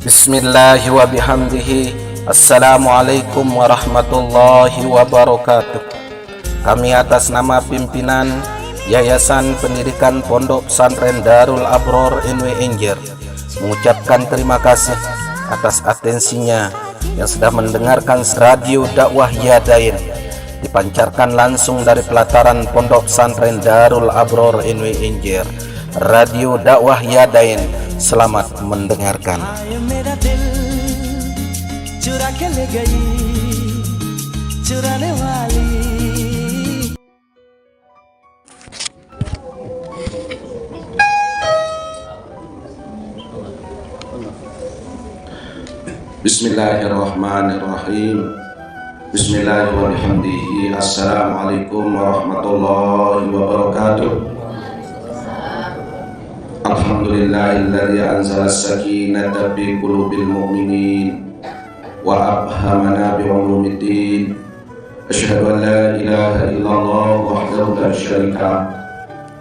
Bismillahi wa bihamdihi. Assalamualaikum warahmatullahi wabarakatuh. Kami atas nama pimpinan Yayasan Pendidikan Pondok Pesantren Darul Abror NW Enjer mengucapkan terima kasih atas atensinya yang sudah mendengarkan radio dakwah Yadain dipancarkan langsung dari pelataran Pondok Pesantren Darul Abror NW Enjer, radio dakwah Yadain. Selamat mendengarkan. Bismillahirrahmanirrahim. Bismillahirrahmanirrahim. Assalamualaikum warahmatullahi wabarakatuh. Alhamdulillahilladzi anzala as-sakinata fi qulubil mu'minin wa abhamana bi ulumiddin. Asyhadu an la ilaha illallah wahdahu la syarika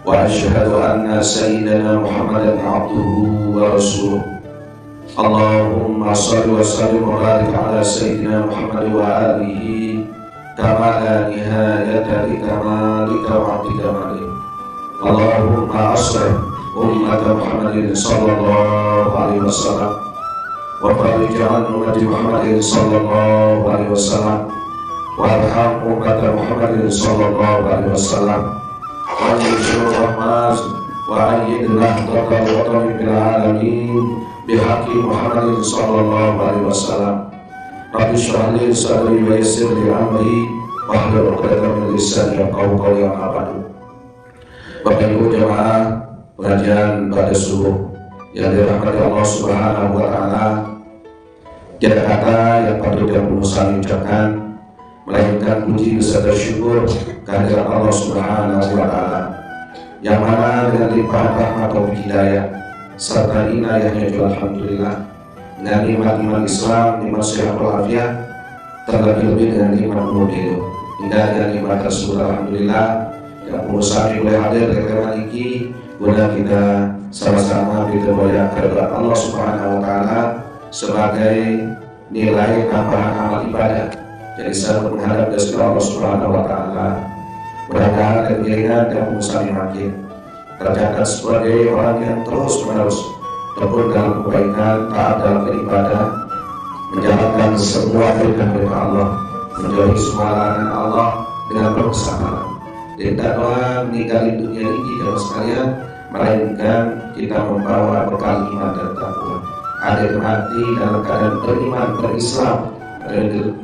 wa asyhadu anna sayyidana Muhammadan abduhu wa rasuluh. Allahumma shalli wa sallim wa barik ala sayyidina Muhammad wa alihi kama la nihayata li kamalika wa abdika. Allahumma aslih umat Muhammadin sallallahu alaihi wasallam wa farij an umat Muhammadin sallallahu alaihi wasallam wa arham umat Muhammadin sallallahu alaihi wasallam wa anjur rahmat wa ayyidlah taqal wa bil alamin bihaqqi Muhammadin sallallahu alaihi wasallam. Rabbi shrah li sadri wa yassir li amri wahlul 'uqdatam min lisani yafqahu qawli. Bapak Ibu jemaah pengajian pada subuh yang dirahmati Allah Subhanahu wa Ta'ala, tiada kata yang patut dan perlu ucapkan melainkan puji beserta syukur kehadirat Allah Subhanahu wa Ta'ala yang mana dengan limpahan rahmat dan hidayah serta inayahnya juga alhamdulillah dengan nikmat iman Islam, nikmat sehat walafiat, terlebih dengan nikmat umur hidup. Hingga dengan nikmat tersebut alhamdulillah yang pengusaha boleh hadir di rekaman ini guna kita sama-sama berdoa kepada Allah Subhanahu wa Ta'ala sebagai nilai tambahan amal ibadah. Jadi saya menghadap dari Allah Subhanahu wa Ta'ala, mudah-mudahan keinginan dan pengusaha makin tercatat sebagai orang yang terus-menerus tekun dalam kebaikan, taat dalam beribadah, menjalankan semua perintah Allah, menjauhi semua larangan Allah dengan penuh kesabaran. Tidak doang meninggalkan dunia ini dalam sekalian, melainkan kita membawa bekal iman dan takwa. Ada mati dalam keadaan beriman, berislam,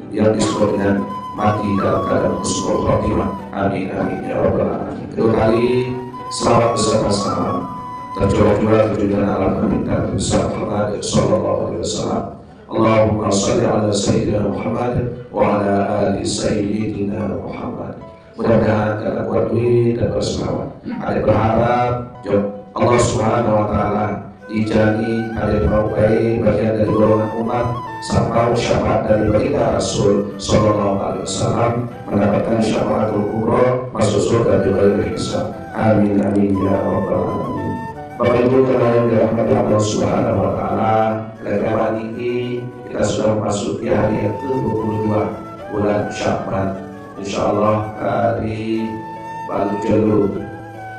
yang disebut dengan mati dalam keadaan husnul khotimah. Amin amin ya rabbal alamin. Kedua kali selawat beserta salam tercurah-curah kejujuran alam meminta besar Muhammad sallallahu alaihi wasallam. Allahumma shalli ala sayyidina Muhammad wa ala ali sayyidina Muhammad. Mudah-mudahan karena kuat duit dan berselawat, ada berharap Allah Subhanahu wa Ta'ala dijani ada baik bagian dari golongan umat sampai syafaat dari baginda Rasul sallallahu alaihi wasallam, mendapatkan syafaatul kubra, masuk surga di balik hisab. Amin amin ya rabbal alamin. Bapak Ibu yang dirahmati Allah Subhanahu wa Ta'ala, rekaman ini kita sudah memasuki hari yang ke-22 bulan Sya'ban. Insyaallah hari baru jelu.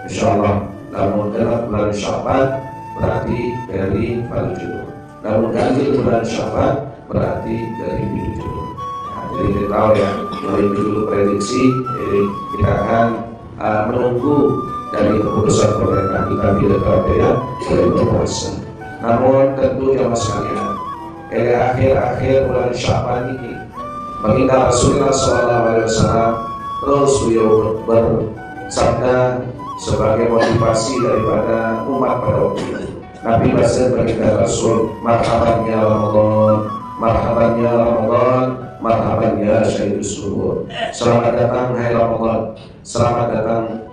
Insyaallah namun dalam bulan Sya'ban berarti dari baru jelu. Namun ganjil bulan Sya'ban berarti dari minggu jelu. Nah, jadi kita tahu ya, mulai dulu prediksi, jadi kita akan menunggu dari keputusan pemerintah kita bila terjadi dari berpuasa. Namun tentu jamaah sekalian, akhir bulan Sya'ban ini baginda Rasulullah SAW terus beliau bersabda sebagai motivasi daripada umat pada waktu itu. Nabi bahasa baginda Rasul, marhaban ya Ramadan, marhaban ya Ramadan, marhaban ya Syahidus Suhur. Selamat datang hai Ramadan, selamat datang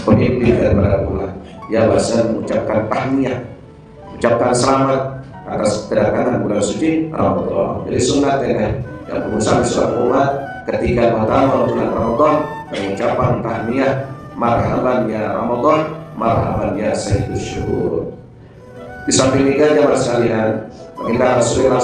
pemimpin daripada bulan. Ya bahasa mengucapkan tahniah, ucapkan selamat atas kedatangan bulan suci Ramadan. Jadi sunat ya yang berusaha Islam umat ketika pertama bulan Ramadan mengucapkan tahniah, marhaban ya Ramadan, marhaban ya Sayyidus Syuhur. Di samping itu jamaah sekalian, Baginda Rasulullah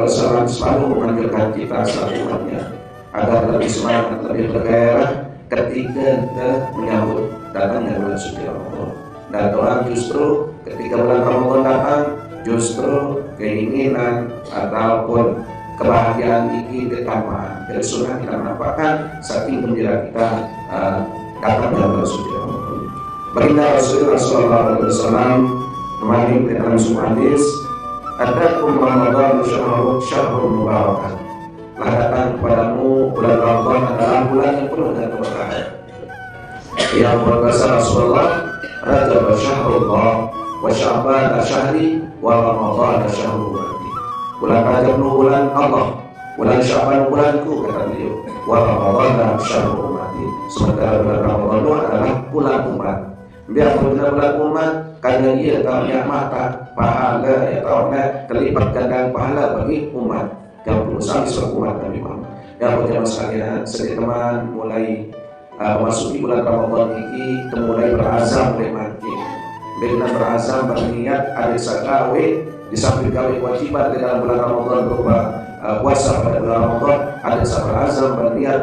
SAW selalu menganjurkan kita selanjutnya agar lebih semangat, lebih bergairah ketika kita menyambut datangnya bulan suci Ramadan. Dan orang justru ketika bulan Ramadan datang, justru keinginan ataupun kebahagiaan ini ditambah. Dari sunnah kita menampakkan saking gembira kita datangnya bulan suci Ramadan. Baginda Rasulullah SAW kemarin dalam sebuah hadis, "Adakum Ramadan syahrul mubarak." Telah datang kepadamu bulan Ramadan adalah bulan yang penuh dengan keberkahan. Yang berkata Rasulullah, "Rajab syahrullah wa Sya'ban syahri wa Ramadan syahrul ummati." Bulan Rajab bulan Allah, bulan Sya'ban bulanku, kata beliau, wa Ramadan syahrul ummati. Sementara bulan Ramadan adalah bulan umat. Biar bulan umat karena dia tahunya mata pahala ya tahunya terlibat ganda pahala bagi umat yang berusaha sebagai umat Nabi Muhammad. Yang berjamaah sekalian, sedikit teman mulai memasuki bulan Ramadan ini, kita mulai berazam mulai mati. Dengan berazam berniat ada sakawe di samping gawe kewajiban di dalam bulan Ramadan berupa puasa pada bulan Ramadan, ada berazam berniat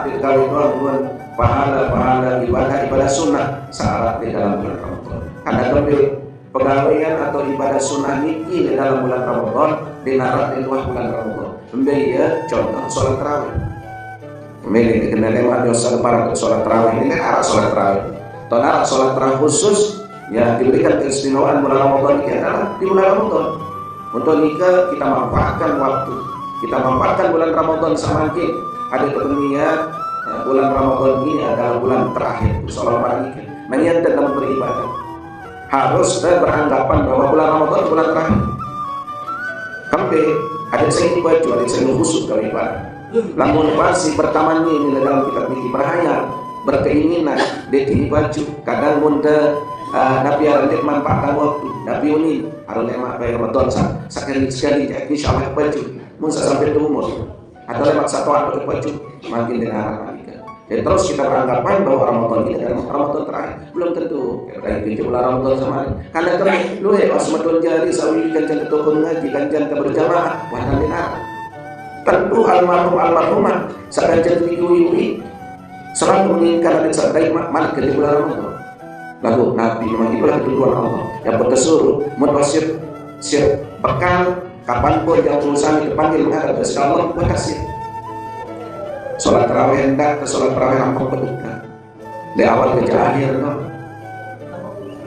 di gawe bulan pahala ibadah sunnah syarat di dalam bulan Ramadan. Ada lebih pegawaian atau ibadah sunnah niki di dalam bulan Ramadan dinarat di luar bulan Ramadan. Membayar contoh sholat tarawih. Memilih dikenal lewat dosa para sholat tarawih ini kan arah sholat tarawih. Tahun arah sholat tarawih khusus yang diberikan keistimewaan bulan Ramadan ini adalah di bulan Ramadan. Untuk nikah kita manfaatkan waktu, kita manfaatkan bulan Ramadan semakin ada kepentingan. Bulan Ramadan ini adalah bulan terakhir seorang wanita menyantai dalam beribadah. Harus beranggapan bahwa bulan Ramadan bulan terakhir. Sampai ada yang baju, ada yang khusus dari ibadah. Lamun pasti pertama ini dalam kitab ini berhayal, berkeinginan, detik baju. Kadang muda Nabi ada manfaatkan waktu. Nabi ini harus lemak bayar Ramadan sekali, insya Allah baju. Mungkin sampai itu umur. Atau lewat satu atau baju makin dengan lagi. Dan terus kita beranggapan bahwa Ramadan ini adalah Ramadan terakhir. Belum tentu. Kayak gitu bulan Ramadan sama. Karena kami lu asmatul jari sawi kancan ketokon ngaji kancan berjamaah wahana dinar. Tentu almarhumah sakancan diwi selalu menginginkan ada sadai malik di bulan Ramadan. Lalu Nabi memang itulah ketentuan Allah yang berkesuruh mutawasir sir bekal kapanpun yang urusan dipanggil menghadap ke Allah berhasil. Sholat tarawih hendak ke sholat tarawih rampung berduka dari awal ke akhir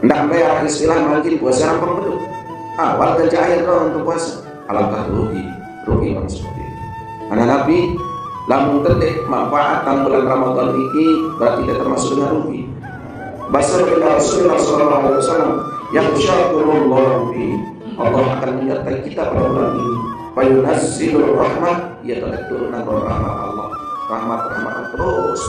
hendak bayar istilah makin puasa rampung berduka awal ke akhir untuk puasa. Alangkah rugi bang seperti itu. Karena Nabi lamun terdetik manfaatan bulan Ramadan ini berarti tidak termasuk dengan rugi. Bahasa Rasulullah SAW yang syakurullah Allah akan menyertai kita pada bulan ini. Fayunazzilur rahmah, ia telah turunkan rahmat Allah. Rahmat terus.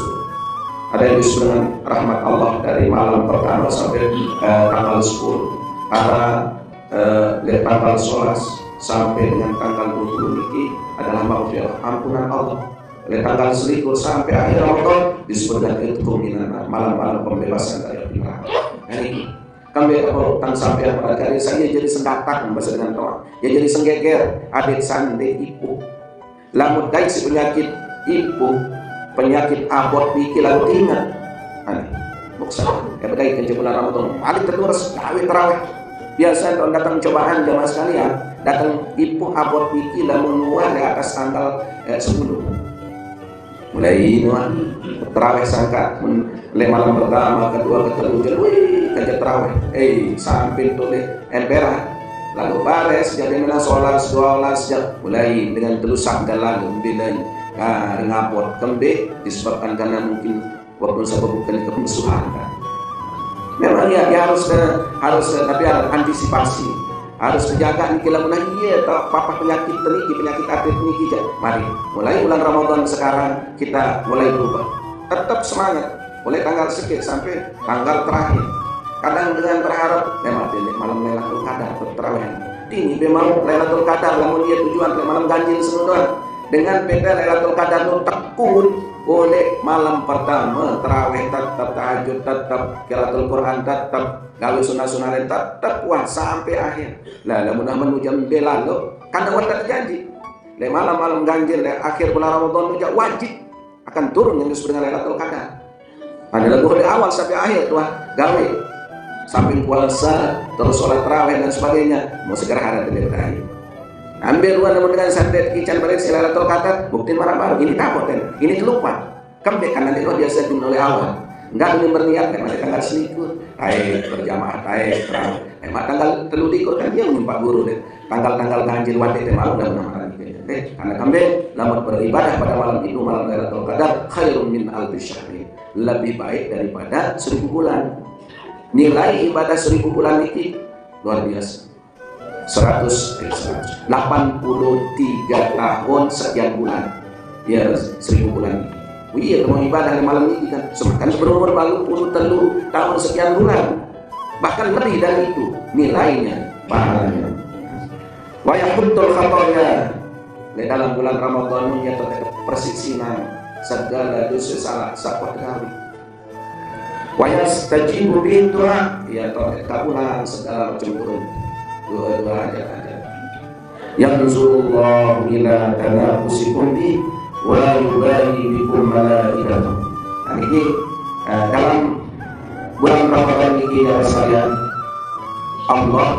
Ada yang disebut dengan rahmat Allah dari malam pertama sampai tanggal 10. Dari tanggal 11 sampai dengan tanggal 20 ini adalah maghfirah, ampunan Allah. Dari tanggal 11 sampai akhir Ramadan disebut dengan itu malam-malam pembebasan dari api neraka. Ini kami tentang sampai pada kali saya jadi sendatak bahasa dengan Tuhan. Ya jadi senggeger, adik sande ibu. Lamun guys penyakit ibu, penyakit abot pikir lalu ingat. Aneh, buksa. Ya berkait ke bulan Ramadan. Alik terus tarawih. Biasa kalau datang cobaan jamaah sekalian, datang ibu abot pikir lalu menguat di atas tanggal 10. Mulai terawih sangka malam pertama, kedua, ketiga, kerja terawih, sampai tuh empera, lalu bares, jadi mana sholat, mulai dengan terusan dalam bilai, ngapot kembe disebabkan karena mungkin waktu sebab bukan kemusuhan kan. Memang ya harus tapi harus antisipasi, harus menjaga nih kalau papa penyakit atlet niki. Mari mulai bulan Ramadan sekarang kita mulai berubah, tetap semangat. Mulai tanggal sekian sampai tanggal terakhir. Kadang dengan berharap memang malam Lailatul Qadar terawih. Ini memang Lailatul Qadar namun dia tujuan malam ganjil semua. Dengan beda Lailatul Qadar nu tekun boleh malam pertama tarawih tetap, tahajud tetap, qiraatul Quran tetap, gawe sunah-sunah lain tetap puasa sampai akhir. Lah mudah menujam belalo karena wadah janji. Le malam-malam ganjil le akhir bulan Ramadan juga wajib akan turun yang disebut dengan Lailatul Qadar. Pada lagu dari awal sampai akhir tuh gawe sampai puasa terus sholat tarawih dan sebagainya mau segera ada dilihat. Ambil ruang namun dengan santet kican balik Lailatul Qadar bukti marah-marah ini tapoten ini lupa kembali karena itu biasa oleh awal enggak boleh berniat karena tanggal selikur berjamaah terawih tanggal telu dikur kan dia menimpa guru deh tanggal ganjil wadi malam dan menamakan karena kembali lamun beribadah pada malam itu malam Lailatul Qadar khairun min alfi syahrin lebih baik daripada 1000 bulan. Nilai ibadah 1000 bulan itu luar biasa. 183 tahun sekian bulan ya 1000 bulan. Iya mau ibadah di malam ini kan semakan berumur baru 10 tahun sekian bulan bahkan lebih dari itu nilainya pahalanya. Wa yahuttul khataya di dalam bulan Ramadan ya tetap persisinan segala dosa salah sakwa kali. Wa yastajibu bi doa ya tetap kabulan segala macam turun doa aja yanzurullahu ila tanafusikum bi wa yubahi bikum malaikatuh. Nah ini dalam bulan Ramadan ini ya sekalian Allah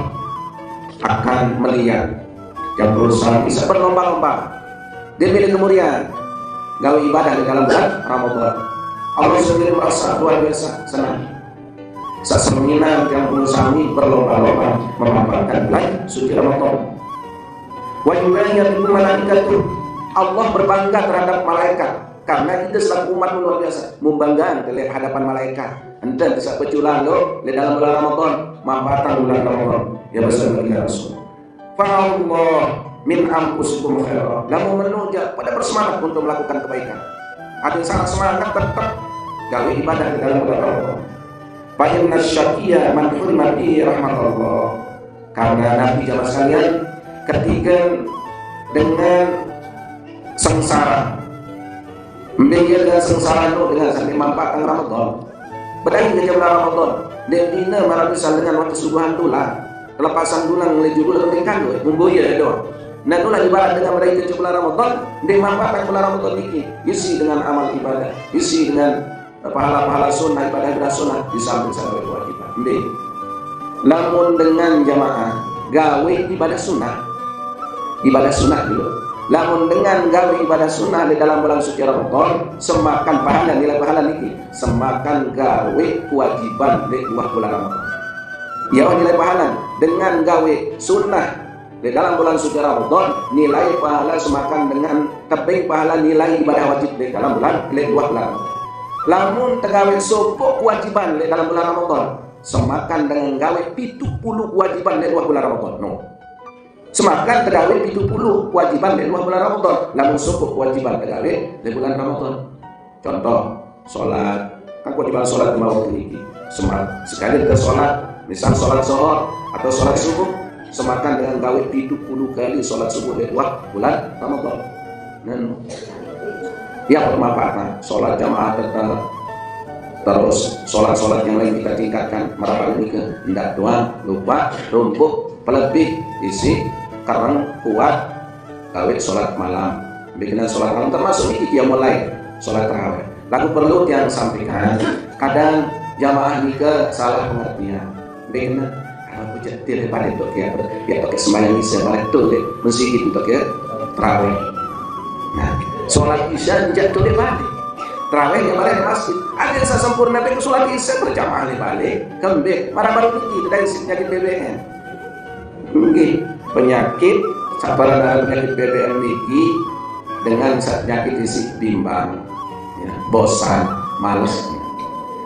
akan melihat yang berusaha bisa berlomba-lomba dia milik kemuliaan gawe ibadah di dalam bulan Ramadan. Allah sendiri merasa luar biasa senang sesemina yang berusaha berlomba-lomba memaparkan bulan suci Ramadan. Wa yubayyinu malaikatuh Allah berbangga terhadap malaikat karena kita selaku umat luar biasa membanggakan di hadapan malaikat. Ente bisa peculan lo di dalam bulan Ramadan manfaatan bulan Ramadan ya bersama kita Rasul. Fa'allah min anfusikum khairah. Lamu menuja pada bersemangat untuk melakukan kebaikan. Ada yang sangat semangat tetap gawe ibadah di dalam bulan Ramadan. Fa inna syaqiyya man hurmati rahmatullah. Karena Nabi jamaah sekalian ketika dengan sengsara menjadi sengsara itu dengan sampai manfaatkan Ramadan berdaya ke bulan Ramadan dan dina marabisan dengan waktu subuhan tulah kelepasan bulan menuju bulan tingkang memboya itu nah itulah ibarat dengan berdaya ke bulan Ramadan dan manfaatkan bulan Ramadan ini isi dengan amal ibadah isi dengan pahala-pahala sunnah ibadah sunnah disamping-samping kewajiban namun dengan jamaah gawe ibadah sunnah dulu. Namun dengan gawe ibadah sunnah di dalam bulan suci Ramadan semakan pahala nilai pahala niki semakan gawe kewajiban di bulan Ramadan. Ya nilai pahala dengan gawe sunnah di dalam bulan suci Ramadan nilai pahala semakan dengan tebing pahala nilai ibadah wajib di dalam bulan Ramadan. Lamun tegawe sopo kewajiban di dalam bulan Ramadan semakan dengan gawe 70 kewajiban di bulan Ramadan. No. Semakan tegawe 70 kewajiban di bulan Ramadan. Lamun sopo kewajiban tegawe di bulan Ramadan. Contoh, sholat. Kan kewajiban sholat di waktu ini. Sekali kita sholat, misal sholat zuhur atau sholat subuh, semakan dengan gawe 70 kali sholat subuh di bulan Ramadan. Dan ya bermanfaat sholat jamaah tetap terus sholat yang lain kita tingkatkan merapat ini ke hendak doang lupa rumpuk pelebih isi karena kuat gawe sholat malam bikinan sholat malam termasuk ini dia mulai sholat tarawih lalu perlu yang sampaikan kadang jamaah ini ke salah pengertian bikinan aku jadi pada itu ya pakai sembahyang isya malah itu deh mesti gitu ya tarawih nah sholat isya jatuh di balik tarawih yang balik di masjid ada yang sempurna tapi sholat isya berjamaah di balik kembali marah baru itu dari penyakit BBM penyakit sabaran dalam penyakit BBM ini dengan penyakit isi bimbang ya, bosan malas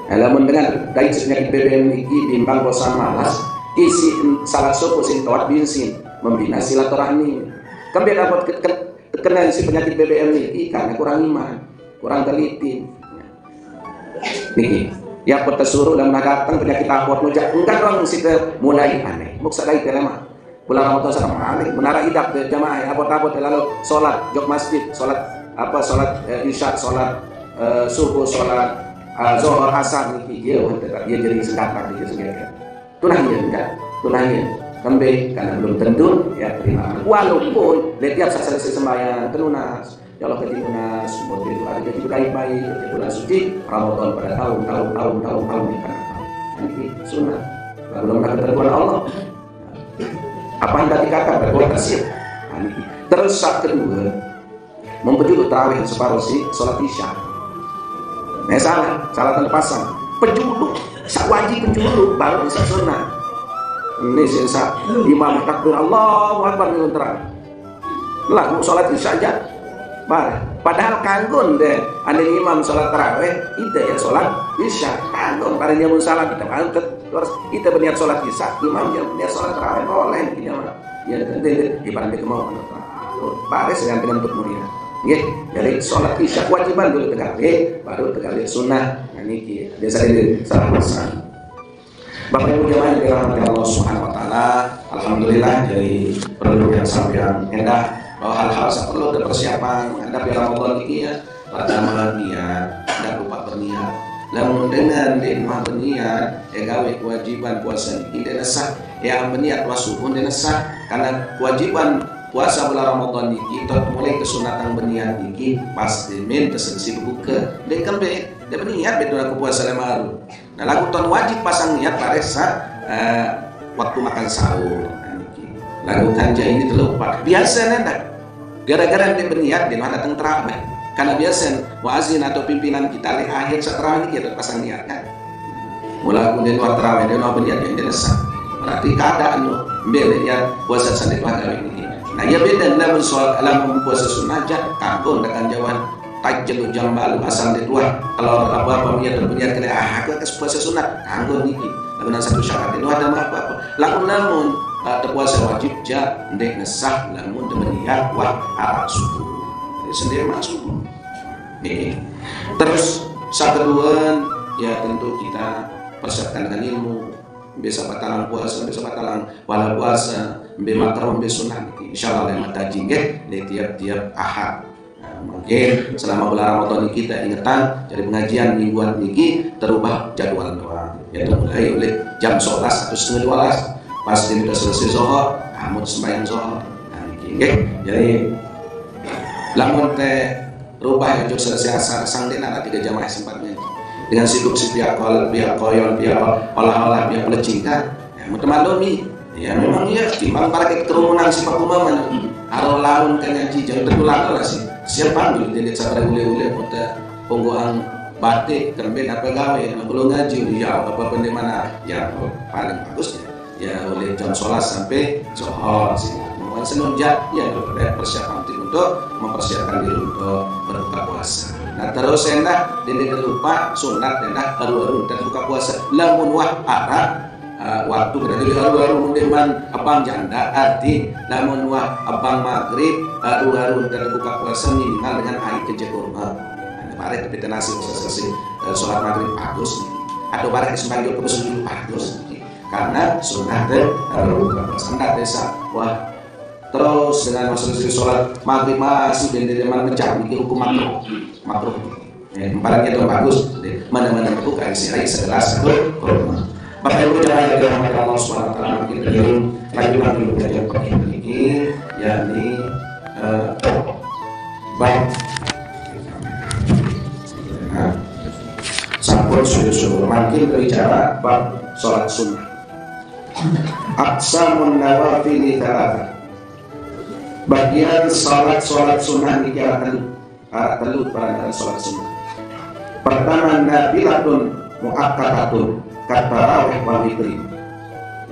namun dengan dari penyakit BBM ini bimbang bosan malas isi salah satu sintoat bensin membina silaturahmi kembali dapat kena isi penyakit BBM ini karena kurang iman kurang teliti nih ya kita suruh dan datang penyakit apot nujak enggak dong sih mulai aneh muksa lagi kelema bulan Ramadan sama aneh menara idap ke jamaah apot-apot lalu sholat jok masjid sholat isya sholat subuh sholat zuhur asar niki dia tetap dia jadi sedekah dia sebagai tunahnya kembali karena belum tentu ya terima walaupun setiap selesai sembahyang telunas ya Allah ketika tunas mobil itu ada jadi baik-baik ketika bulan suci Ramadan pada tahun ini karena ini sunnah belum ada ketentuan Allah apa hendak dikatakan berbuat kasih terus saat kedua memperjulu tarawih separuh sholat isya salah terpasang penjulu wajib penjulu baru bisa sunnah ini sisa imam takbir Allahu Akbar dengan terang lagu sholat isya saja padahal kanggun deh ada imam sholat tarawih itu ya sholat isya kanggun pada jamun salam kita harus kita berniat sholat isya imam yang berniat sholat tarawih boleh ya ibarat dia kemauan baris dengan untuk mulia jadi sholat isya kewajiban dulu tegak baru tegak sunnah ini biasa ini salah besar Bapak Ibu jemaah yang dirahmati Allah Subhanahu wa taala, alhamdulillah dari produk yang sampean endah bahwa hal-hal perlu ada persiapan menghadapi Ramadan ini ya. Pertama niat, tidak lupa berniat. Lamun dengan mah berniat, gawe kewajiban puasa ini tidak sah. Yang berniat puasa pun tidak sah karena kewajiban puasa bulan Ramadan ini kita mulai kesunatan berniat ini pasti minta selesai buka. Dia kembali dia berniat betul aku puasa lemaru. Nah lagu tuan wajib pasang niat pada saat waktu makan sahur. Lagu ganja ini terlupa. Biasa nenda. Gara-gara dia berniat dia datang terawih. Karena biasa wazin atau pimpinan kita di akhir saat terawih ini kita pasang niat kan. Mula aku dia luar terawih dia mau berniat yang dia sah. Berarti keadaan lo beda dia puasa sendiri pada ini. Nah ia beda dalam soal alam puasa sunnah aja kangkung dengan jawaban tajel jam balu asal di tua kalau apa dia terpunya kena aku ke puasa sunat kanggo niki lamun satu syarat itu ada apa lamun terpuasa wajib ja ndek ngesah lamun berniat wah arah subuh sendiri masuk ini terus saat kedua ya tentu kita persiapkan dengan ilmu biasa batalan puasa biasa batalan wala puasa be makruh be sunah insyaallah yang mataji di tiap-tiap ahad. Mungkin selama bulan Ramadan ini kita ingatan dari pengajian mingguan ini terubah jadwal doa yaitu mulai oleh jam 11 atau setengah 12 pasti sudah selesai zuhur kamu sembahyang zuhur jadi lamun teh rubah yang jauh selesai asar sang dena 3 jamaah sempatnya dengan sibuk si pihak kolot pihak koyon pihak olah-olah pihak pelecingkan teman-teman ya memang iya timbang para kerumunan sifat umum harus laun kan ngaji jangan tertulang lah sih siapa dulu dia lihat sabra ule-ule pada penggoang batik kerben apa gawe belum ngaji ya apa di mana ya paling bagus ya oleh jam sholat sampai zuhur sih mohon senunjak ya persiapan untuk mempersiapkan diri untuk berbuka puasa nah terus endah dia lupa sunat endah baru dan buka puasa lamun wah arah waktu berarti haru-haru mundeman abang janda arti namun wah abang maghrib haru-haru dan buka puasa minimal dengan air kerja kurma kemarin tapi nasi selesai sholat maghrib bagus atau barang sembahyang ke besok bagus karena sunnah dan buka puasa hendak desa wah terus dengan selesai sholat maghrib masih dendeman mencari hukum makruh barangnya itu bagus mana-mana buka isi air segelas atau kurma. Bapak Ibu jemaah yang dirahmati Allah Subhanahu wa taala kita lagi belajar pagi ini yakni bab sampun sudah makin berbicara bab sholat sunnah aqsamun nawafil thalatha bagian sholat sunnah ini arah telut pada sholat sunnah pertama nafilatun muakkatun katarawih wal witri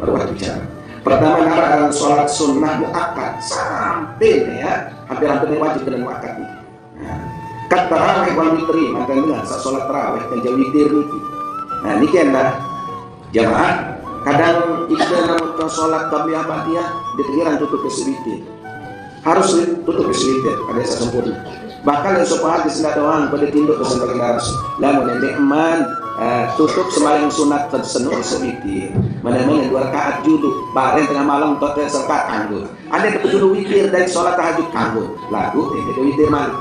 baru bicara pertama adalah sholat sunnah muakkad sampai ya hampir wajib dengan muakkad ini katarawih wal witri maka dengan sholat tarawih dan jauh witir ini nah ini kena jamaah kadang kita dalam sholat qabliyah ba'diyah dikira tutup kesewitir harus tutup kesewitir ada yang sempurna bahkan yang sopan hadis doang pada tinduk kesempakan harus lamun yang eman tutup sembahyang sunat tersenuh sewitir mana-mana 2 rakaat juduk bareng tengah malam total serta kanggo ada yang juduk witir dari sholat tahajud kanggo lagu itu witir malik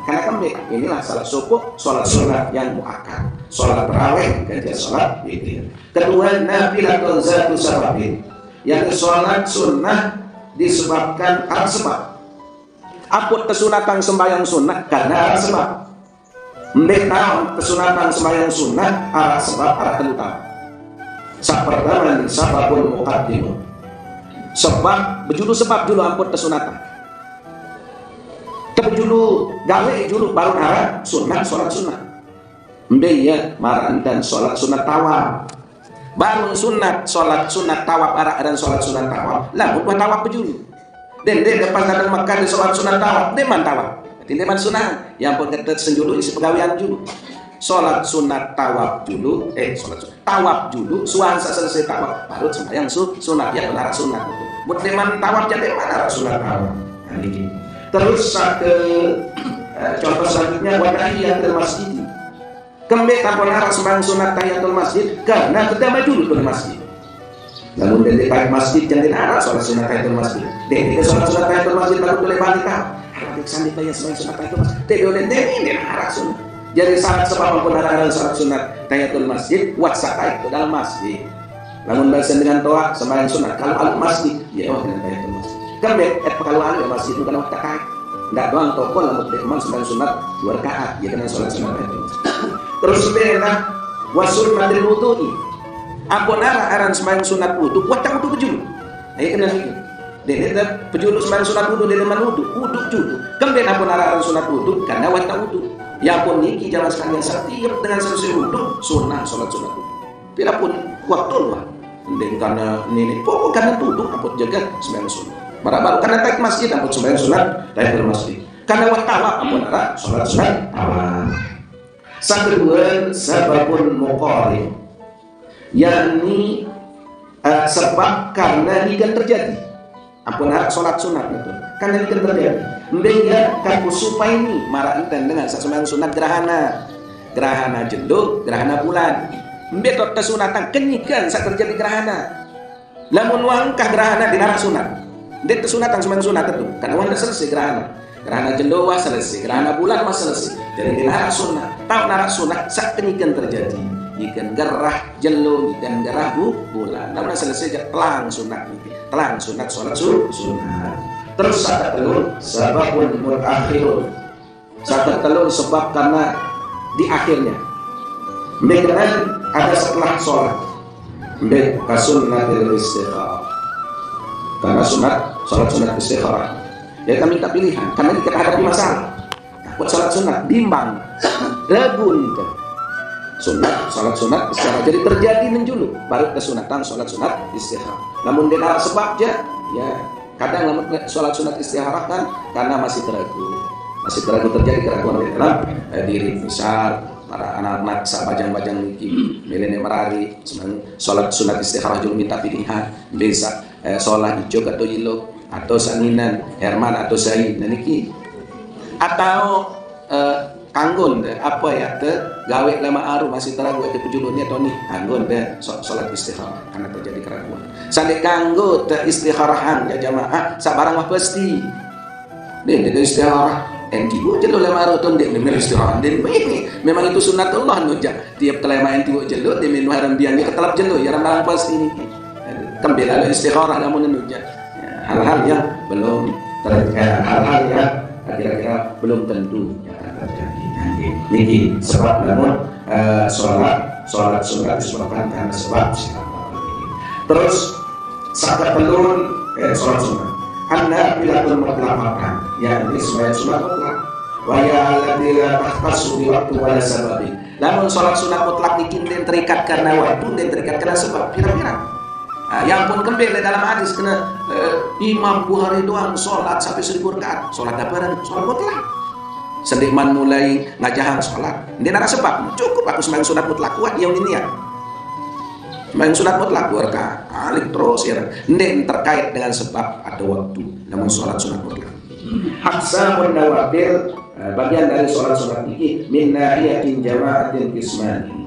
Karena kembali inilah salah satu sholat sunat yang muakkad. Sholat tarawih ganti sholat witir. Kedua, nafilatun zatu sababin. Yang sholat sunnah disebabkan karena sebab. Aput kesunatan sembahyang sunnah karena ada sebab. Mbek tahu kesunatan sembahyang sunnah ada sebab ada terutama. Pertama sababun muqaddim. Sebab berjulu sebab dulu ampun kesunatan. Julu gawe julu baru arah sunat sholat sunat ya maran dan sholat sunat tawaf baru sunat sholat sunat tawaf arah dan sholat sunat tawaf lah buat tawaf berjulu dan dia lepas datang Makkah di sholat sunat tawaf deman tawaf deman sunat yang pun kata senjulu isi pegawaian julu sholat sunat tawaf julu sholat sunat tawaf julu suansa selesai tawaf baru sembahyang sunat ya benar sunat buat deman tawaf jadi mana sunat tawaf ini. Terus contoh selanjutnya tahiyatul masjid. Kembali tanpa arah sembahyang sunat tahiyatul masjid karena kita maju dulu ke masjid. Lalu dari tahiyatul masjid jangan arah sholat sunat tahiyatul masjid. Dari sholat sunat tahiyatul masjid lalu boleh balik tahu. Harus sambil bayar sembahyang sunat tahiyatul masjid. Tidak boleh ini arah sunat. Jadi syarat sebab maupun arah sholat sunat tahiyatul masjid wasata itu dalam masjid. Namun bahasa dengan toa sembahyang sunat kalau al masjid ya dengan tahiyatul masjid. Kembali pekaluan ya masjid itu kan waktu kait nggak doang toko lalu teman sembahyang sunat 2 rakaat ya kena sholat sunat itu terus sebenarnya wasunnatil wudu'i ampun aran sembahyang sunat wudu buat tak wudu berjulu ayo kena lagi dan itu berjulu sembahyang sunat wudu di depan wudu julu kembali ampun aran sunat wudu karena buat tak wudu ya pun niki jangan sekalian setiap dengan selesai wudu sunnah sholat sunat wudu tidak pun waktu lah dan karena ini pokok karena tutup ampun jaga sembahyang sunat baru karena taik masjid ampun sembahyang sunat tahiyatul masjid karena watawaf ampun arah sholat sunat tawaf. Kedua sababun muqarib yakni sebab karena ini kan terjadi ampun arah sholat sunat itu karena ini kan terjadi mbengga kakusupa ini marah enten dengan sembahyang sunat gerhana jenduk gerhana bulan mbetot kesunatan kenyikan saat terjadi gerhana namun wangkah gerhana di arah sunat dia kesunatan sembahyang sunat itu karena wanda selesai gerhana jendowa selesai gerhana bulan mas selesai jadi di arah sunat tahu arah sunat saat kenyikan terjadi ikan gerah jelo ikan gerah bulan namun selesai telang sunat sholat sunat terus saat telur sababun mutakhirun saat telur sebab karena di akhirnya mereka ada setelah sholat mereka kasunnatil istikharah karena sholat sunat istikharah ya kami minta pilihan karena kita hadapi masalah buat sholat sunat bimbang rebun sholat sunat istikharah jadi terjadi menjulu baru kesunatan sholat sunat istikharah namun dia sebab aja ya kadang sholat sunat istikharah kan karena masih teragu terjadi keraguan di dalam diri misal para anak-anak bajang-bajang niki milenial merari sholat sunat istikharah juga minta pilihan bisa sholat hijau atau yellow atau sanginan Herman atau Said dan niki atau kanggon apa ya gawe lama aru masih teragu ke pejulurnya Tony kanggon sholat istikharah karena terjadi keraguan sandi kanggo istikharahan ya jamaah sabarang mah pasti dia istikharah entiwo jelo lama aru ton dia memang istikharah dan ini memang itu sunnatullah nuja tiap telema entiwo jelo dia minum haram biangnya ketelap jelo ya ramang pasti ini kembali ada istikharah namun nuja hal-hal yang belum hal-hal yang kira-kira belum tentu yang akan terjadi nanti. Niki sebab namun sholat sunat disebabkan karena sebab terus sakat telur sholat sunat. Anda bila pun mutlaqan yakni sembahyang sunat mutlak. Wa ya alladzi la tahtasu bi waktu wala sababi. Namun sholat sunat mutlak bikin dan terikat karena waktu dan terikat karena sebab kira-kira. Yang pun kembali dalam hadis kena Imam Bukhari doang sholat sampai 1000 rakaat sholat apa dan sholat mutlak sedikman mulai ngajahang sholat dia nara sebab cukup aku sembahyang sunat mutlak kuat yang ini ya sembahyang sunat mutlak 2 rakaat alik terus ya ini terkait dengan sebab ada waktu namun sholat sunat mutlak aqsamun nawafil bagian dari sholat sunat ini min nahiyatin jama'atin qismani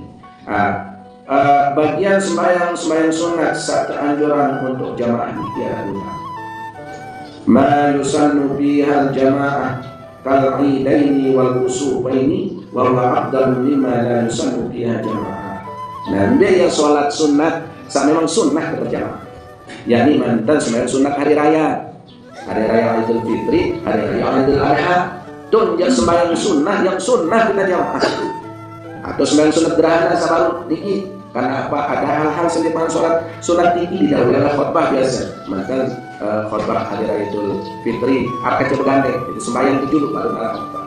bagian sembahyang sunat satu anjuran untuk jamaah tiada guna. Ma yusannu bihal jamaah kal idaini wal usubaini wa huwa afdalu mimma la yusallu fiha jamaah. Nah, dia yang sholat sunat memang sunnah berjamaah, yakni mantan sembahyang sunat hari raya Idul Fitri, hari raya Idul Adha. Don yang sembahyang sunnah kita jamaah, atau sembahyang sunat gerhana sabaru niki. Karena apa? Ada hal-hal selipan sholat sunat tinggi didahului oleh khutbah biasa. Maka khutbah hari raya Idul Fitri akan coba gandeng itu sembahyang itu dulu baru malah khutbah.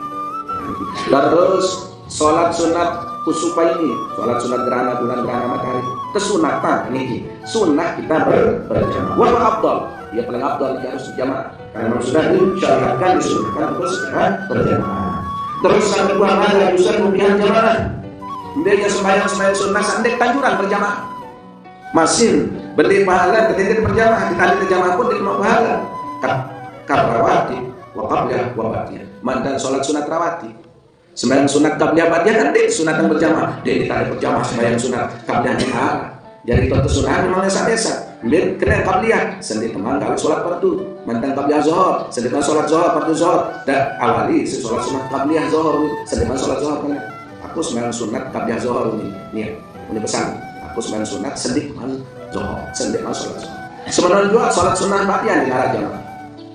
Terus sholat sunat kusupa ini, sholat sunat gerhana bulan gerhana matahari, kesunatan ini sunnah kita berjamaah. Wa afdal, ya paling afdal kita harus berjamaah karena sudah disyariatkan disunnahkan untuk secara berjamaah. Terus yang kedua ada usaha bihan jamaah. Dia sembahyang sunnah sandek tanjuran berjamaah. Masin beli pahala ketika berjamaah, kita berjamaah pun diterima pahala. Karawati wa qabliyah wa ba'diyah. Mantan sholat sunat rawati. Sembahyang sunat qabliyah ba'diyah kan dia sunat yang berjamaah. Dia ditarik berjamaah sembahyang sunat qabliyah pahala. Jadi itu sunat memang desa-desa. Biar kena qabliyah sendiri teman kalau sholat fardu. Mantan qabliyah zuhur, sendiri sholat zuhur fardu zuhur. Dan awali sholat sunat qabliyah zuhur, sendiri sholat zuhur kan. Aku sembahyang sunat qabliyah zuhur ini pesan. Aku sembahyang sunat sedikit man zuhur, sedikit man sholat zuhur. Sebenarnya juga sholat sunat ba'diyah dilarang jamaah.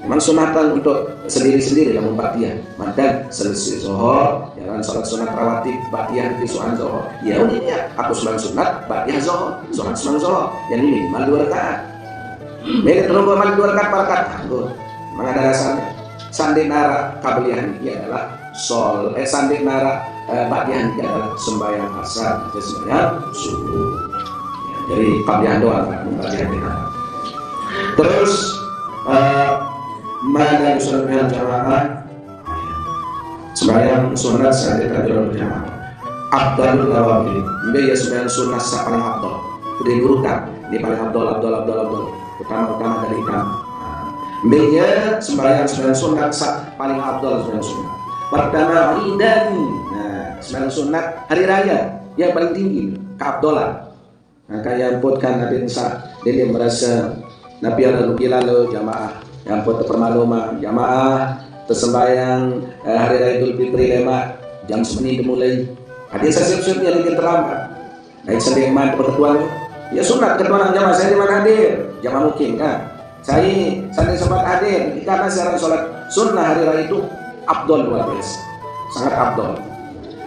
Memang sunatan untuk sendiri-sendiri yang ba'diyah. Mantan selesai zuhur, jangan sholat sunat rawatib ba'diyah di suan zuhur. Ya uniknya aku sembahyang sunat ba'diyah zuhur, sholat sunat zuhur. Yang ini minimal 2 rakaat. Mereka terus minimal 2 rakaat per rakaat. Memang ada dasarnya. Sandi nara qabliyah ini adalah sandi nara ba'diyah ini adalah sembahyang asar, sembahyang subuh. Jadi qabliyah doang, ba'diyah kita. Terus mana sunat jamaah, sembahyang sunat sandi tanjuran berjamaah. Afdalul nawafil, dia sembahyang sunat paling afdal. Sudah diurutkan, ini paling afdal. Utama dari utama. Dia sembahyang sunat paling afdal sembahyang sunat. Pertama idani, sembahyang sunat hari raya yang paling tinggi keabdolan. Maka yang potkan Nabi Musa dia merasa Nabi lalu jamaah yang pot permaluma jamaah tersembahyang hari raya Idul Fitri lemak jam 9 dimulai. Ada siap-siap yang lebih terlambat. Naik sendiri man pertemuan ya sunat ketuanan jamaah saya di mana hadir jamaah mungkin kan. Saya sempat hadir karena sekarang sholat sunnah hari raya itu afdol luar biasa, sangat afdol.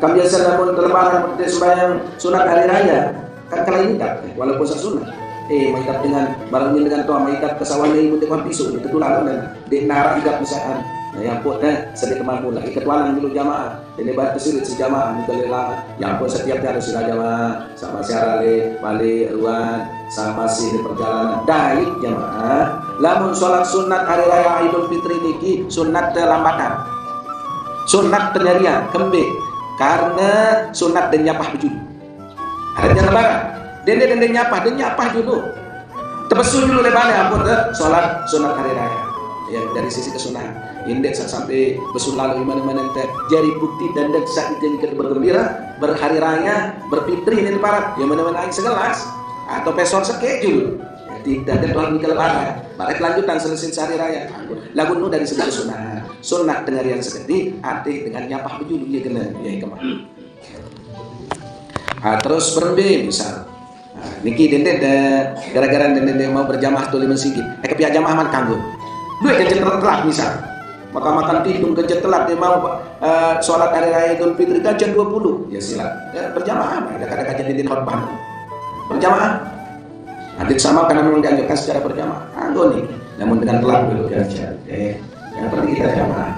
Kami biasa namun terlebaran sembahyang sunat hari raya kan kalau ini tak, walaupun sunat. Maikat dengan barangnya dengan tua maikat kesawan ini untuk pisau itu tulang dan di narak ikat misalkan. Nah yang potnya sedikit mampu lah ikat walang dulu jamaah. Ini batu silit sejamaah mengkelilang. Yang pun setiap hari sila jamaah sama siarale balik ruan sama si di perjalanan daik jamaah. Lamun sholat sunat hari raya Idul Fitri niki sunat terlambatan. Sunat penyarian kembali karena sunat dan nyapah baju. Ada lebaran. Dia nyapah dulu. Tebesul dulu lebaran ampun sholat sunat hari raya. Ya dari sisi kesunahan. Indeks sampai besul lalu mana-mana ente jari putih dan saat itu kita bergembira berhari raya berfitri ini parat. Ya mana-mana aing segelas atau pesor sekejul. Tidak ada Tuhan di lebaran. Baik lanjutan selesai sehari raya. Lagu nu dari segi kesunahan. Sunat dengan yang seperti arti dengan nyapah baju dia kena ya kemana. Terus berembe misal. Niki dendek gara-gara dendek mau berjamaah tuh lima sikit. Kepiak jamaah man kanggo. Duit kencet telat misal. Maka makan tidung kencet telat dia mau sholat hari raya Idul Fitri kan jam 20. Ya silat. Berjamaah ada kadang-kadang dendek khotbah. Berjamaah. Nanti sama karena memang dianjurkan secara berjamaah. Kanggo nih. Namun dengan telat dulu kerja. Yang penting kita jamaah.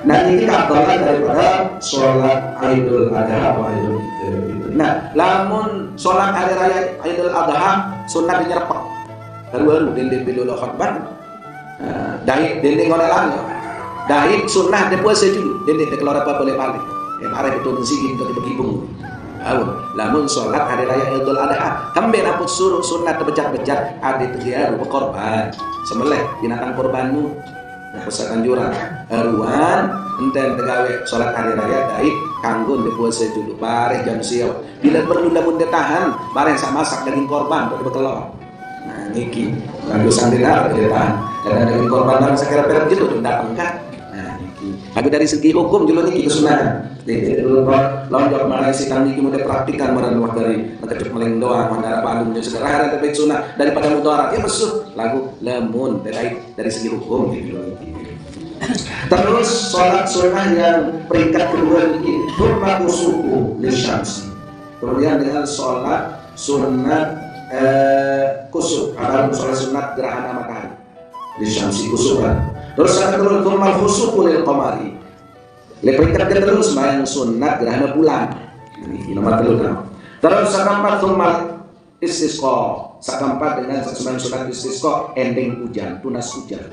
Nah ini kabarnya daripada sholat Idul Adha atau Idul Fitri. Nah, lamun sholat hari raya Idul Adha sunat dinyerpek. Baru-baru dendeng dulu khotbah. Dahit dendeng ngonelang. Dahit sunnah de puasa dulu. Dendeng de keluar apa boleh balik. Mari betul nasikin untuk dibegibung. Lamun sholat hari raya Idul Adha kembali naput suruh sunat terbejat-bejat adik dia berkorban. Sembelih binatang korbanmu. Pesan anjuran ruan enten tegawe sholat hari raya daik kanggo de puasa dulu bareng jam siap bila perlu lamun ditahan bareng sak masak daging korban untuk betelor. Nah niki lagu sandina ditahan dan daging korban bareng sekira-kira gitu datang kan. Nah niki Lagu dari segi hukum juga nih kesunahan. Jadi dulu lawan jawab mana sih kami kita praktikan marah luar dari ngecek meleng doang mana apa alumnya segera ada tapi sunnah daripada mudarat ya besul lagu lamun dari segi hukum gitu. Terus sholat sunnah yang peringkat kedua ini hurmatu suku lisyamsi. Kemudian dengan sholat sunnah kusuf atau sholat sunnah gerhana matahari lisyamsi kusufan. Terus yang kedua hurmal khusufu lil qamari. Peringkat kedua sembahyang sunnah gerhana bulan. Ini nomor 3. Terus sakampat hurmal istisqa. Sakampat dengan sembahyang sunnah istisqa ending hujan, tunas hujan.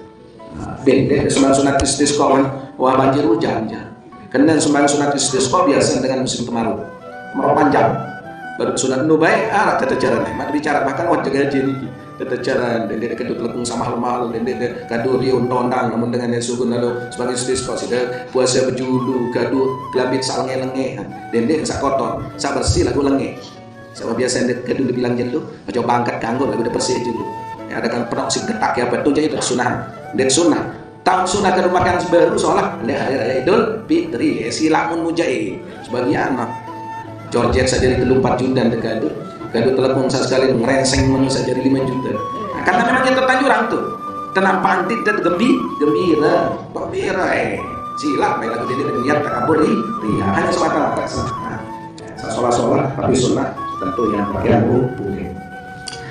Beda sembahyang sunat istisqa wah banjir hujan ya. Kemudian sembahyang sunat istisqa biasa dengan musim kemarau panjang. Baru sunat nubai tata cara nih. Mak bicara bahkan wajah gaji ini tata cara dendek kedut lekung sama halmal dendek kadu riun tondang namun dengan yang sugun lalu sebagai istisqa sudah puasa berjulu kadu kelabit salnge lenge dendek sak kotor sak bersih lagu lenge. Sama biasa dendek kadu dibilang jelu coba angkat kanggo lagu udah bersih julu. Ya ada kan pernah sing ketak ya betul jadi sunah. Dek sunnah tahun sunnah ke makan baru sholat di hari raya Idul Fitri silamun mujai sebagian mah Georget saja di 4 juta dekadu telepon sekali ngerenseng menu saja di 5 juta nah, karena memang kita tertanjurang tuh tenang pantit dan gembira silap baik lagu jadi lihat takabur ria hanya semata-mata sholat tapi sunnah tentu yang bagian boleh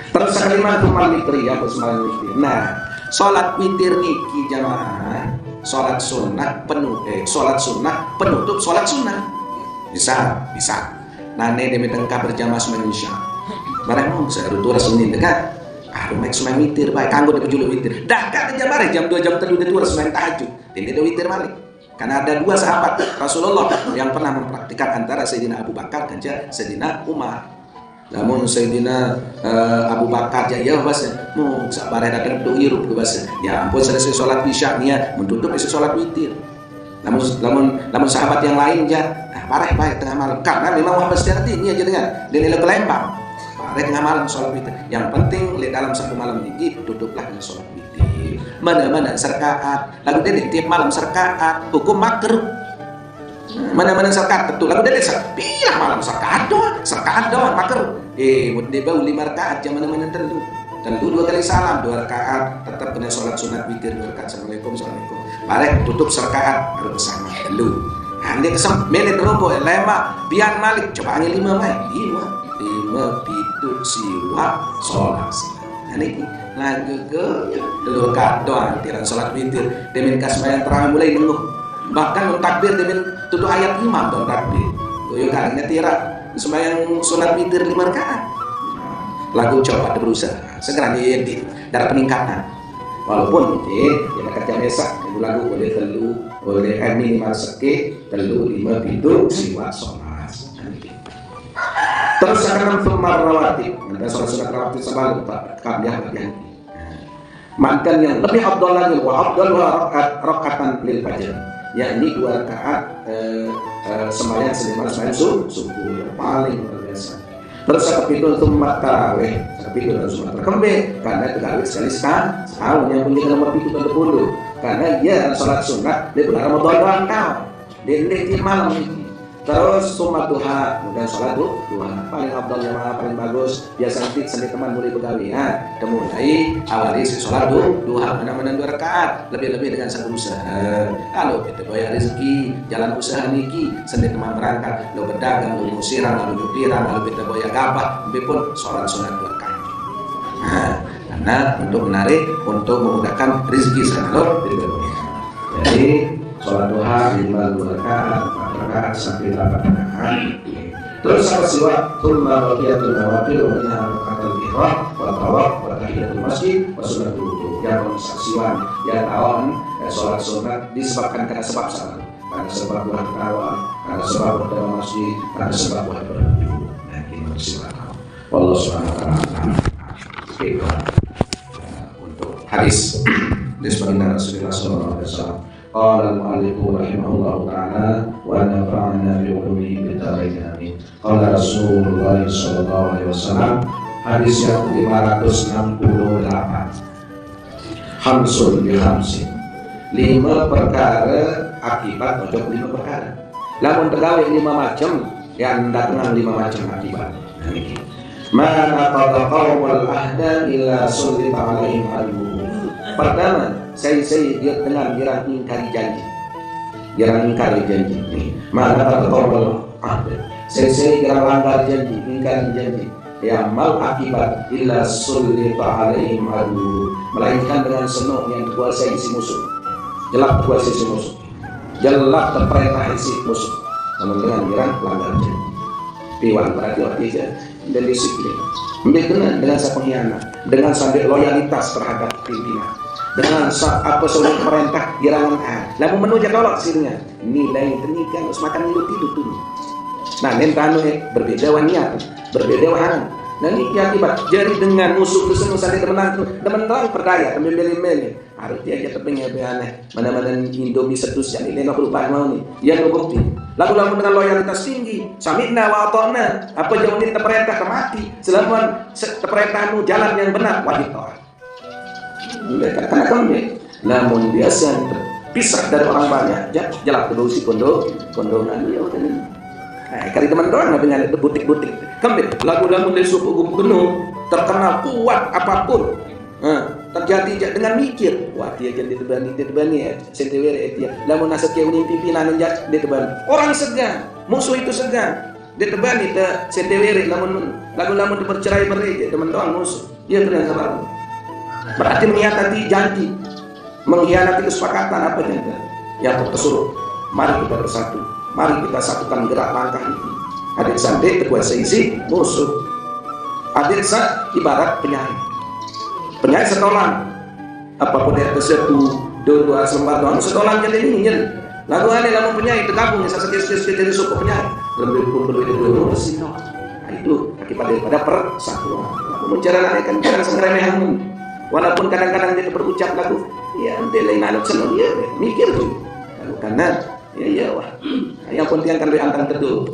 terus kelima kembali ria bersama witir. Nah sholat witir niki jamaah sholat sunnah penutup sholat sunnah bisa nane demi tengkap berjamaah sembahyang isya barang mau bisa rutur Senin dekat naik sembahyang witir baik kanggo di pejulu witir dah kan jam 2 jam 3 itu sembahyang tahajud tidak ada witir balik karena ada 2 sahabat Rasulullah yang pernah mempraktikkan antara Sayyidina Abu Bakar dan Sayyidina Umar. Namun Sayyidina Abu Bakar ya bahasa mau sabar datang untuk hirup ke bahasa ya ampun selesai sholat isya nia menutup isi sholat witir namun sahabat yang lain ya parah tengah malam karena memang wabah setiap ini aja dengan dia ke Lembang parah tengah malam sholat witir yang penting dalam satu malam ini tutuplah dengan sholat witir mana serkaat lalu dia tiap malam serkaat hukum makruh mana serkaat betul lalu dia pilih malam serkaat doang makruh mudde bau 5 rakaat jam mana tentu 2 kali salam 2 rakaat tetap kena sholat sunat witir 2 rakaat assalamualaikum bareng tutup serkaat baru bersama dulu anda kesem menit robo lema biar malik coba angin 5 mai 5 pitu siwa sholat ini lagu ke 2 rakaat doang tiran sholat witir demin kasmayan terang mulai nunggu bahkan takbir demin tutup ayat imam dong takbir goyo kalinya tira sembahyang sholat witir 5 rakaat lagu coba berusaha segera di darah peningkatan walaupun ya kerja mesak lagu boleh minimal seke 5 pintu siwa sholat terus akan firman rawatib ada sholat rawatib sebelum kabiah bagian mantan yang lebih afdal lagi wa rakaatan lil fajr yakni 2 rakaat sembahyang sembahyang subuh yang paling luar biasa. Terus sekepitul sumat tarawih, sekepitul dan sumat terkembe karena tarawih sekali setahun yang punya nomor itu 20 karena dia sholat sunat di bulan Ramadan doang kau di malam ini. Terus sumat duha dan sholat duha paling afdal jamaah paling bagus biasa nanti seni teman mulai begawian mulai awali sholat duha benar-benar 2 rakaat lebih dengan satu usaha kalau kita bayar rezeki jalan usaha niki seni teman berangkat lo berdagang lo musiran lo nyupiran lalu kita bayar gabah pun sholat sunat 2 rakaat karena untuk menarik untuk memudahkan rezeki sana jadi sholat duha minimal 2 rakaat sampai 8 rakaat. Terus apa siwa thumma baqiyatul nawafil wa minha rakatul ihram wa tawaf wa tahiyatul masjid wa sunnatul wudu. Ya siwa ya tahun salat sunat disebabkan karena sebab salat. Karena sebab buat tawaf, karena sebab berdoa masjid, karena sebab buat berwudu. Nah, ini siwa. Wallahu subhanahu wa ta'ala. Untuk hadis disebutkan Rasulullah sallallahu alaihi wasallam قال المؤلف رحمه الله تعالى ونفعنا بعلومه بالدارين آمين. قال رسول الله صلى الله عليه وسلم hadis yang 568 Hamsun bi hamsin 5 perkara akibat ojo 5 perkara. Lamun tegawe 5 macam yang datang 5 macam akibat. Mana qala qaumul ahda illa sulita alaihim adu. Pertama, saya dia dengan girang ingkari janji. Girang ingkari janji. Mana qala qaumul ahda. Saya girang langgar janji, ingkari janji. Yang mal akibat illa sulita alaihim adu. Melainkan dengan senuk yang dikuasai si musuh. Jelak dikuasai si musuh. Jelak terperintah si musuh. Namun dengan girang langgar janji. Piwan berarti artinya dan disiplin. Dengan sa pengkhianat, dengan sampai loyalitas terhadap pimpinan, dengan apa seluruh perintah girangan lalu menuju tolak sirnya nilai demikian harus makan hidup itu. Nah, nentano berbeda niat, berbeda wahana. Nah, ini akibat jadi dengan musuh tersebut sampai teman berdaya ambil beli harus dia aja terpengen aneh mana-mana Indomie setus yang ini perubahan mau nih yang bukti lalu dengan loyalitas tinggi samina wa atona apa yang kita perintah mati selama perintahmu jalan yang benar wajib taat. Mereka karena kami namun biasa pisah dari orang banyak jalan kedua si kondonan dia udah. Nah, kali teman doang nggak dengan butik-butik. Kembali lagu-lagu dari suku gubernur terkenal kuat apapun. Terjadi dengan mikir. Wah dia jadi tebani ya. Sentewere dia. Lamun nasa kewin pimpinan dia tebani. Orang segan, musuh itu segan. Dia tebani te sentewere lamun lagu-lagu bercerai berai teman doang musuh. Dia kena sabar. Berarti mengkhianati janji, mengkhianati kesepakatan apa janji? Yang tersuruh. Mari kita bersatu. Mari kita satukan gerak langkah ini. Adik sandi terkuasai si musuh. Adik sa ibarat penyair. Penyair setolan. Apapun dia tersetu dua selembar doang setolan jadi ini. Lagu ada lamun penyair tergabung ya sesuatu jadi suku penyair. Lebih dulu bersih. Nah itu akibat daripada persatuan. Mencara kan jangan seremehan. Walaupun kadang-kadang dia berucap lagu, ya lain anak senang dia mikir tuh. Lalu karena ya wah yang penting kan diantang teduh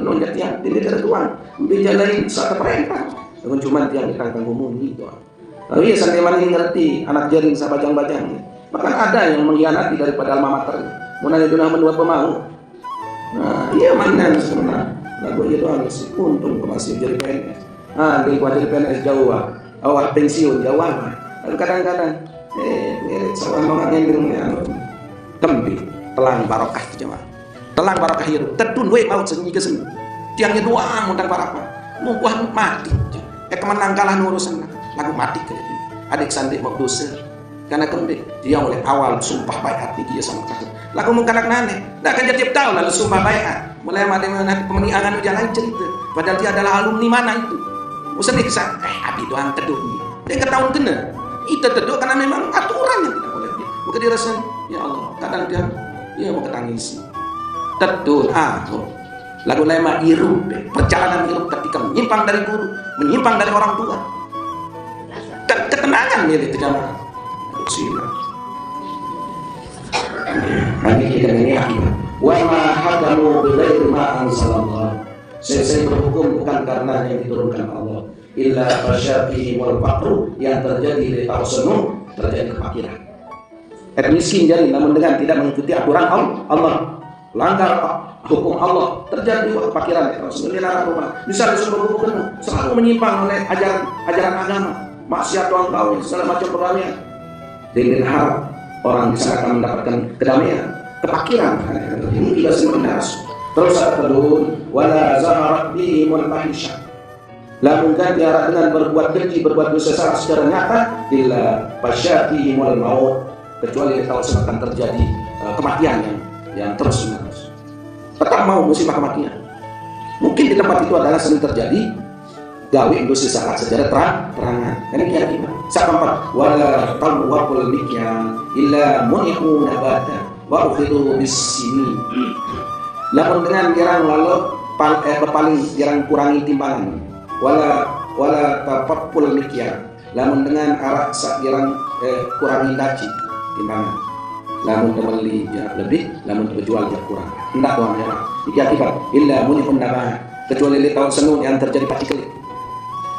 nonjat yang tidak tertuang bijalain satu perintah dengan cuma yang ditangkang umum gitu. Lalu ya sampai mana ngerti anak jaring sa bajang-bajang bahkan ada yang mengkhianati daripada alma mater munanya dunah menua pemau. Nah iya mainan sebenarnya lagu itu harus untung masih jadi PNS di jadi PNS jauh awal pensiun jauh lalu kadang-kadang seorang orang yang tembi telang barokah jemaah telang barokah hirup tedun we maut senyi kesen tiangnya doang undang barokah mungkuah mati kemenang kalah nurusan lagu mati ke adik sandi mau dosa karena kemudian dia oleh awal sumpah baik hati dia sama kakak lagu mungkin anak nane tak akan jadi tahu lalu sumpah baik mulai mati mengenai pemeniangan jangan cerita padahal dia adalah alumni mana itu usah dikisah abi doang tedun dia ketahuan kena itu tedun karena memang aturan yang tidak boleh maka dia rasa ya Allah kadang dia mau ketangisi tetul lagu lema hirup perjalanan hirup ketika menyimpang dari guru menyimpang dari orang tua ketenangan milik jamaah sila nanti kita ini akibat wa ma hadamu bighairi ma anzalallah saya berhukum bukan karena yang diturunkan Allah illa fasyafihi wal faqru yang terjadi di tahun terjadi kefakiran miskin jadi namun dengan tidak mengikuti aturan Allah langgar hukum Allah terjadi kefakiran bisa disuruh hukum selalu menyimpang oleh ajaran agama maksiat tuang kau segala macam perlawanan dengan harap orang bisa akan mendapatkan kedamaian kefakiran ini tidak semuanya terus kedua wala zaharat bihimul fahisyah lamun kan tiara dengan berbuat keji berbuat dosa secara nyata illa fasyatihimul maut kecuali kalau akan terjadi kematian yang terus menerus. Tetap mau musibah kematian. Mungkin di tempat itu adalah sering terjadi gawe industri saat sejarah terangan. Ini kira-kira. Sakampat wala tawwaqul mikyan illa muni'u nabata wa ukhidu bisini. Lamun dengan girang lalu berpaling girang kurangi timbangan. Wala tafaqqul mikyan. Lamun dengan arah sak girang kurangi daci timbangan. Lamun terbeli jarak lebih, lamun terjual jarak kurang. Hendak tuan jarak. Iki akibat illa muni'un nabata. Kecuali di tahun senu yang terjadi partikel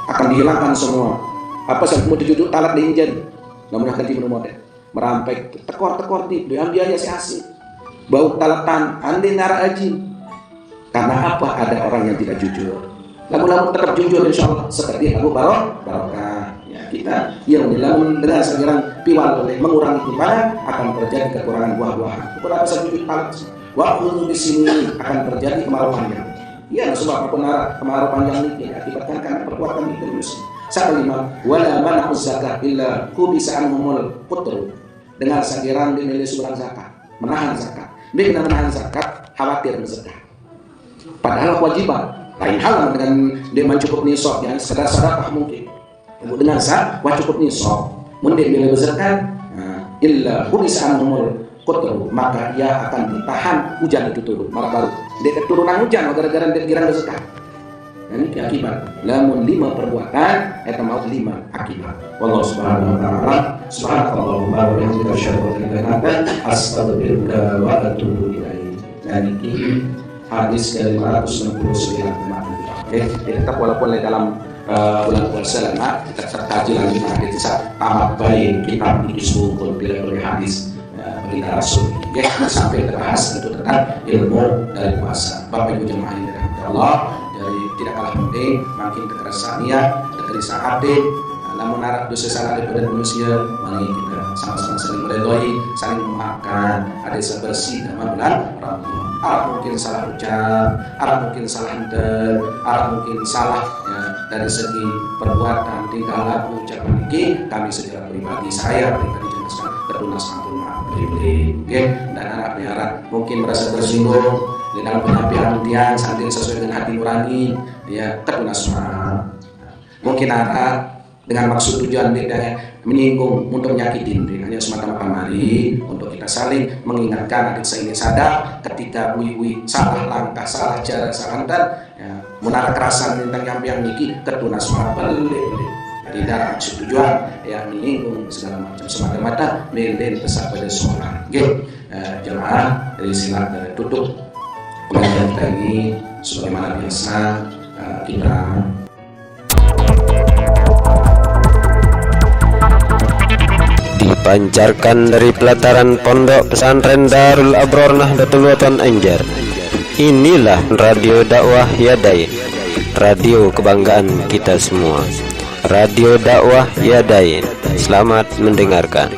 akan dihilangkan semua. Apa saja mau dijuduk talat diinjen, namun akan dibunuh model. merampai tekor-tekor di biaya asik bau talatan andi nara aji. Karena apa? Ada orang yang tidak jujur. Lagu-lagu tetap jujur insya Allah seperti lagu barokah. Ya, kita yang dilamun dengan segera piwal oleh mengurangi timbangan akan terjadi kekurangan buah-buahan. Kalau bisa jujur talat waktu di sini akan terjadi kemarau panjang. Ya, sebab kemarau panjang ini akibatkan karena perbuatan itu manusia. Sakalima wala mana'uz zakat illa kubisa anhumul qutr. Dengan sagiran dinilai seberang zakat, menahan zakat. Bila menahan zakat, khawatir berzakat. Padahal kewajiban. Lain hal dengan dia mencukup nisab yang sedar-sedar mungkin. Dengan zakat cukup nisab. Mending bila berzakat, illa kubisa anhumul qutr, maka ia akan ditahan hujan itu turun. Malah baru dia keturunan hujan gara-gara dia girang berzakat. Dan ini akibat. Lamun 5 perbuatan, eta mau 5 akibat. Wallahu subhanahu wa ta'ala. Subhanallahumma wa bihamdika asyhadu an la ilaha illa anta astaghfiruka wa atubu ilaik. Dan ini hadis ke-569. Tetap walaupun dalam bulan puasa lama kita terkaji lagi hadis tamat baik kita disuruh pilih hadis berita Rasul. Sampai terbahas itu tentang ilmu dari puasa. Bapak Ibu jemaah yang dirahmati Allah, dari tidak kalah penting makin kekerasan niat, kekerasan hati, namun arah dosa salah daripada manusia, mari kita sama-sama saling meridhoi, saling memaafkan, ada yang bersih dalam bulan Ramadan. Arah mungkin salah ucap, arah mungkin salah enter, arah mungkin salah ya, dari segi perbuatan, tingkah laku, ucapan ini, kami secara pribadi, saya pribadi jelaskan berlunas ampun maaf beri-beri, dan anak mungkin merasa tersinggung di dalam penyampaian tiang sambil sesuai dengan hati nurani, ya terlunas maaf. Mungkin ada dengan maksud tujuan dia menyinggung untuk menyakitin, hanya semata-mata mari untuk kita saling mengingatkan adik saya ini sadar ketika ui salah langkah, salah cara, salah antar, ya, menara kerasan tentang yang niki tertunas maaf beli. Tidak maksud tujuan yang menyinggung segala macam semata-mata melen pesan pada seorang. Jemaah dari silat tutup pengajian kita ini sebagaimana biasa kita dipancarkan dari pelataran Pondok Pesantren Darul Abror Nahdlatul Watan Anjar. Inilah Radio Dakwah Yadai, radio kebanggaan kita semua. Radio Dakwah Yadain. Selamat mendengarkan.